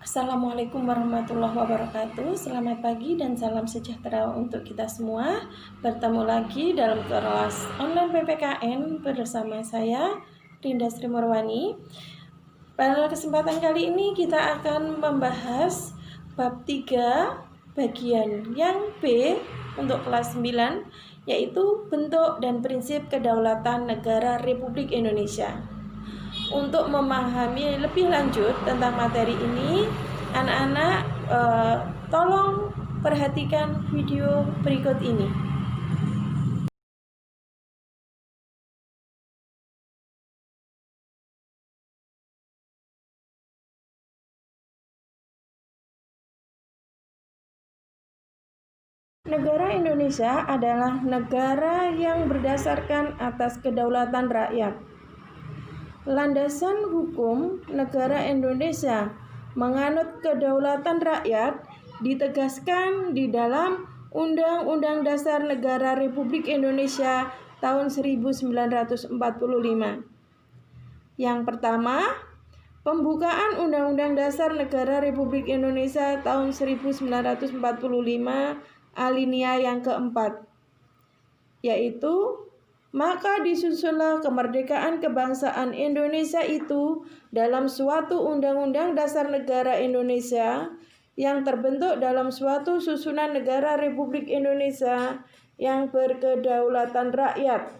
Assalamualaikum warahmatullahi wabarakatuh. Selamat pagi dan salam sejahtera untuk kita semua. Bertemu lagi dalam kelas online PPKN bersama saya, Dinda Sri Morwani. Pada kesempatan kali ini kita akan membahas bab 3 bagian yang B untuk kelas 9, yaitu bentuk dan prinsip kedaulatan negara Republik Indonesia. Untuk memahami lebih lanjut tentang materi ini, anak-anak tolong perhatikan video berikut ini. Negara Indonesia adalah negara yang berdasarkan atas kedaulatan rakyat. Landasan hukum negara Indonesia menganut kedaulatan rakyat ditegaskan di dalam Undang-Undang Dasar Negara Republik Indonesia tahun 1945. Yang pertama, pembukaan Undang-Undang Dasar Negara Republik Indonesia tahun 1945 alinea yang keempat, yaitu maka disusunlah kemerdekaan kebangsaan Indonesia itu dalam suatu Undang-Undang Dasar Negara Indonesia yang terbentuk dalam suatu susunan negara Republik Indonesia yang berkedaulatan rakyat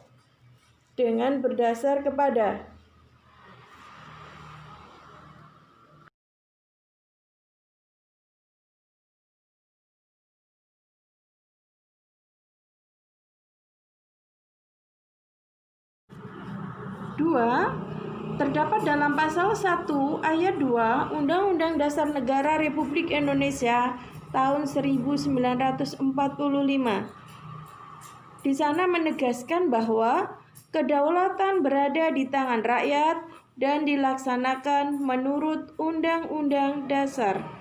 dengan berdasar kepada dua, terdapat dalam pasal 1 ayat 2 Undang-Undang Dasar Negara Republik Indonesia tahun 1945. Di sana menegaskan bahwa kedaulatan berada di tangan rakyat dan dilaksanakan menurut Undang-Undang Dasar.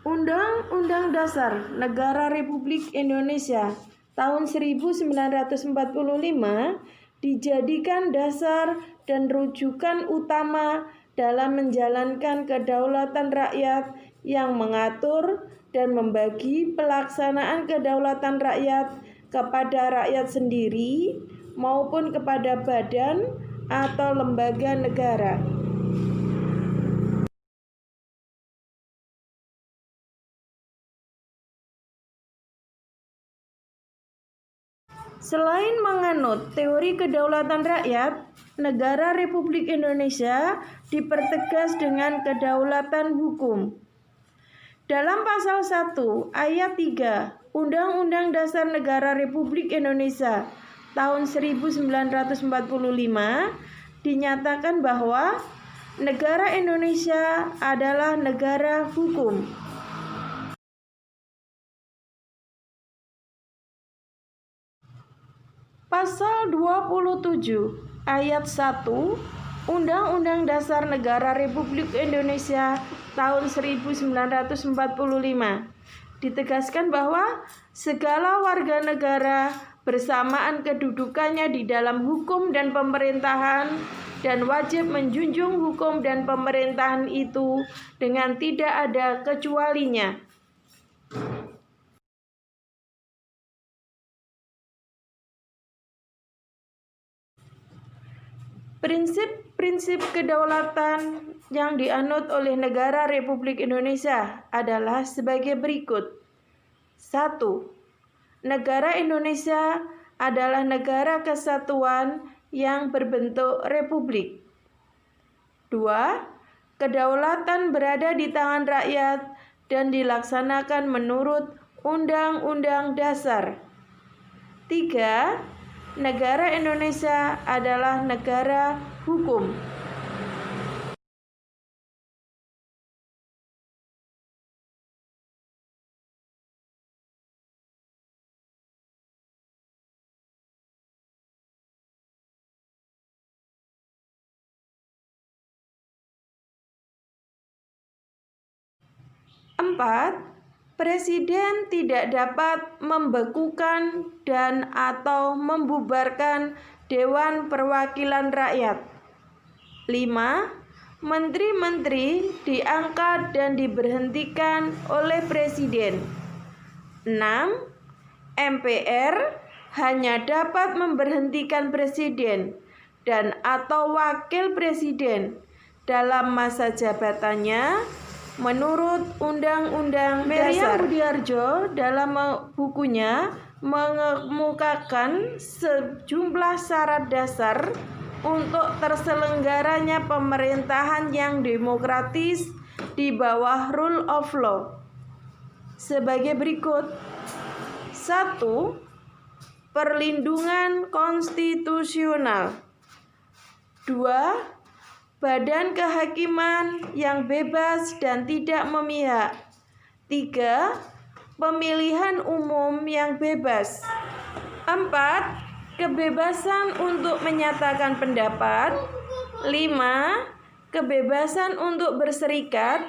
Undang-Undang Dasar Negara Republik Indonesia tahun 1945 dijadikan dasar dan rujukan utama dalam menjalankan kedaulatan rakyat yang mengatur dan membagi pelaksanaan kedaulatan rakyat kepada rakyat sendiri maupun kepada badan atau lembaga negara. Selain menganut teori kedaulatan rakyat, negara Republik Indonesia dipertegas dengan kedaulatan hukum. Dalam pasal 1 ayat 3 Undang-Undang Dasar Negara Republik Indonesia tahun 1945 dinyatakan bahwa negara Indonesia adalah negara hukum. Pasal 27 ayat 1 Undang-Undang Dasar Negara Republik Indonesia tahun 1945 ditegaskan bahwa segala warga negara bersamaan kedudukannya di dalam hukum dan pemerintahan dan wajib menjunjung hukum dan pemerintahan itu dengan tidak ada kecualinya. Prinsip-prinsip kedaulatan yang dianut oleh negara Republik Indonesia adalah sebagai berikut. 1. Negara Indonesia adalah negara kesatuan yang berbentuk republik. 2. Kedaulatan berada di tangan rakyat dan dilaksanakan menurut Undang-Undang Dasar. 3. Negara Indonesia adalah negara hukum. Empat, Presiden tidak dapat membekukan dan atau membubarkan Dewan Perwakilan Rakyat. 5. Menteri-menteri diangkat dan diberhentikan oleh Presiden. 6. MPR hanya dapat memberhentikan Presiden dan atau Wakil Presiden dalam masa jabatannya menurut Undang-Undang Dasar. Budiarjo dalam bukunya mengemukakan sejumlah syarat dasar untuk terselenggaranya pemerintahan yang demokratis di bawah rule of law sebagai berikut. 1. Perlindungan konstitusional. 2. Badan kehakiman yang bebas dan tidak memihak. 3. Pemilihan umum yang bebas. 4. Kebebasan untuk menyatakan pendapat. 5. Kebebasan untuk berserikat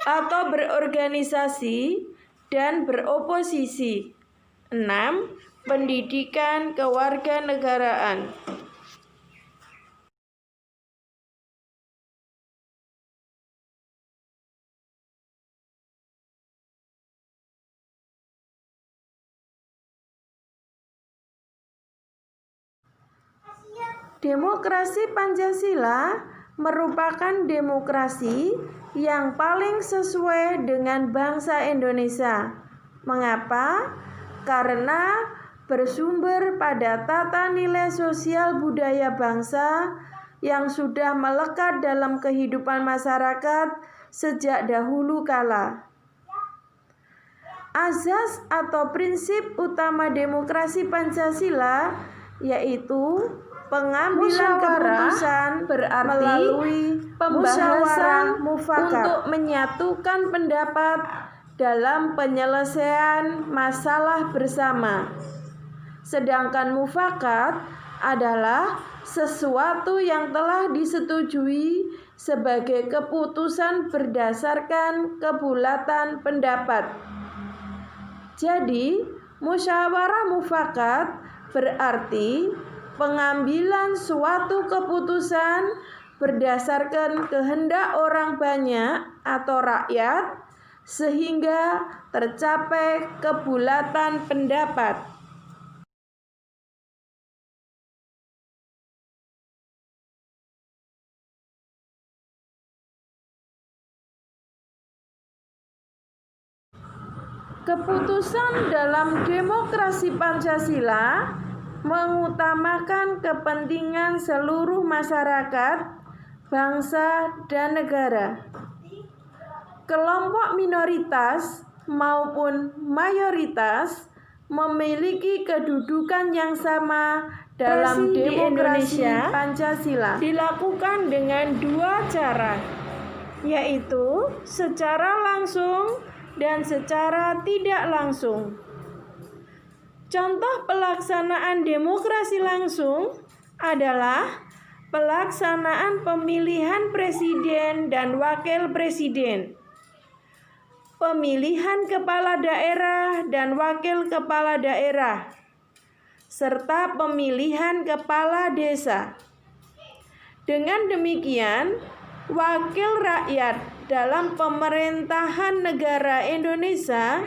atau berorganisasi dan beroposisi. 6. Pendidikan kewarganegaraan. Demokrasi Pancasila merupakan demokrasi yang paling sesuai dengan bangsa Indonesia. Mengapa? Karena bersumber pada tata nilai sosial budaya bangsa yang sudah melekat dalam kehidupan masyarakat sejak dahulu kala. Azas atau prinsip utama demokrasi Pancasila yaitu pengambilan keputusan berarti melalui pembahasan mufakat untuk menyatukan pendapat dalam penyelesaian masalah bersama. Sedangkan mufakat adalah sesuatu yang telah disetujui sebagai keputusan berdasarkan kebulatan pendapat. Jadi, musyawarah mufakat berarti pengambilan suatu keputusan berdasarkan kehendak orang banyak atau rakyat sehingga tercapai kebulatan pendapat. Keputusan dalam demokrasi Pancasila mengutamakan kepentingan seluruh masyarakat, bangsa, dan negara. Kelompok minoritas maupun mayoritas memiliki kedudukan yang sama dalam demokrasi Pancasila. Dilakukan dengan dua cara, yaitu secara langsung dan secara tidak langsung. Contoh pelaksanaan demokrasi langsung adalah pelaksanaan pemilihan presiden dan wakil presiden, pemilihan kepala daerah dan wakil kepala daerah, serta pemilihan kepala desa. Dengan demikian, wakil rakyat dalam pemerintahan negara Indonesia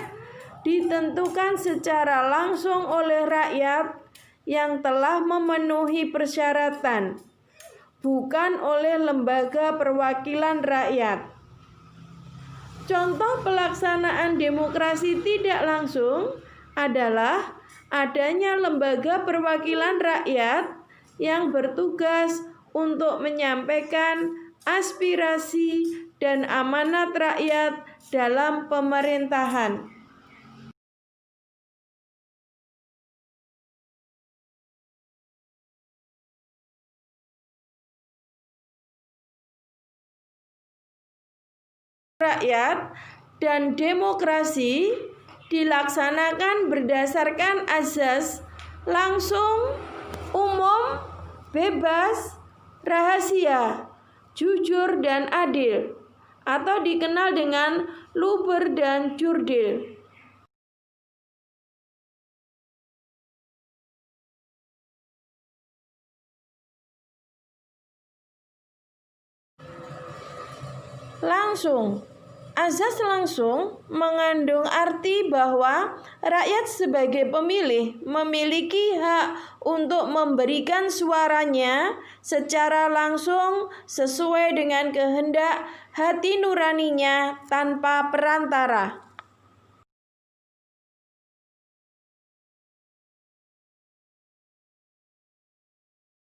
ditentukan secara langsung oleh rakyat yang telah memenuhi persyaratan, bukan oleh lembaga perwakilan rakyat. Contoh pelaksanaan demokrasi tidak langsung adalah adanya lembaga perwakilan rakyat yang bertugas untuk menyampaikan aspirasi dan amanat rakyat dalam pemerintahan. Rakyat dan demokrasi dilaksanakan berdasarkan azas langsung, umum, bebas, rahasia, jujur, dan adil. atau dikenal dengan Luber dan Jurdil. Langsung. Azas langsung mengandung arti bahwa rakyat sebagai pemilih memiliki hak untuk memberikan suaranya secara langsung sesuai dengan kehendak hati nuraninya tanpa perantara.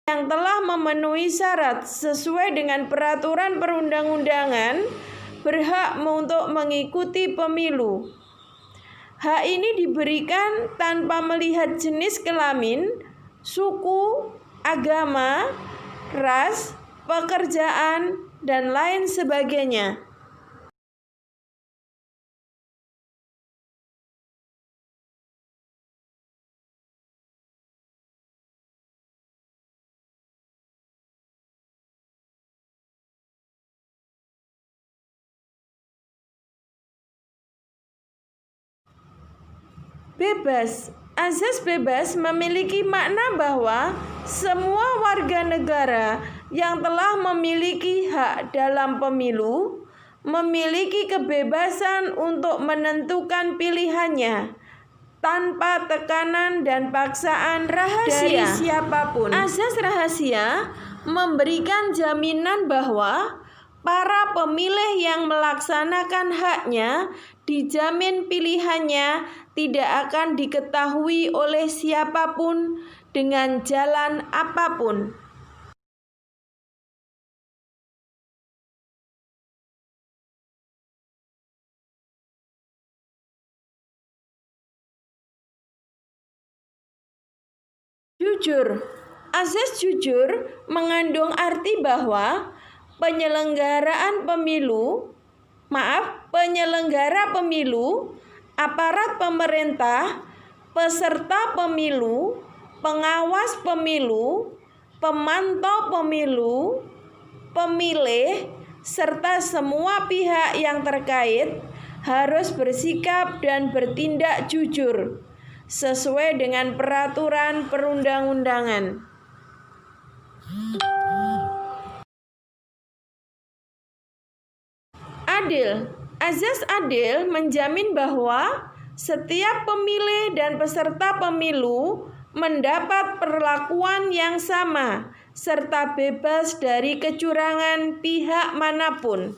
Yang telah memenuhi syarat sesuai dengan peraturan perundang-undangan berhak untuk mengikuti pemilu. Hak ini diberikan tanpa melihat jenis kelamin, suku, agama, ras, pekerjaan, dan lain sebagainya. Bebas. Azas bebas memiliki makna bahwa semua warga negara yang telah memiliki hak dalam pemilu memiliki kebebasan untuk menentukan pilihannya tanpa tekanan dan paksaan dari siapapun. Azas rahasia memberikan jaminan bahwa para pemilih yang melaksanakan haknya dijamin pilihannya tidak akan diketahui oleh siapapun dengan jalan apapun. Jujur. Azas jujur mengandung arti bahwa penyelenggara pemilu, aparat pemerintah, peserta pemilu, pengawas pemilu, pemantau pemilu, pemilih, serta semua pihak yang terkait harus bersikap dan bertindak jujur sesuai dengan peraturan perundang-undangan. Adil. Azas adil menjamin bahwa setiap pemilih dan peserta pemilu mendapat perlakuan yang sama serta bebas dari kecurangan pihak manapun.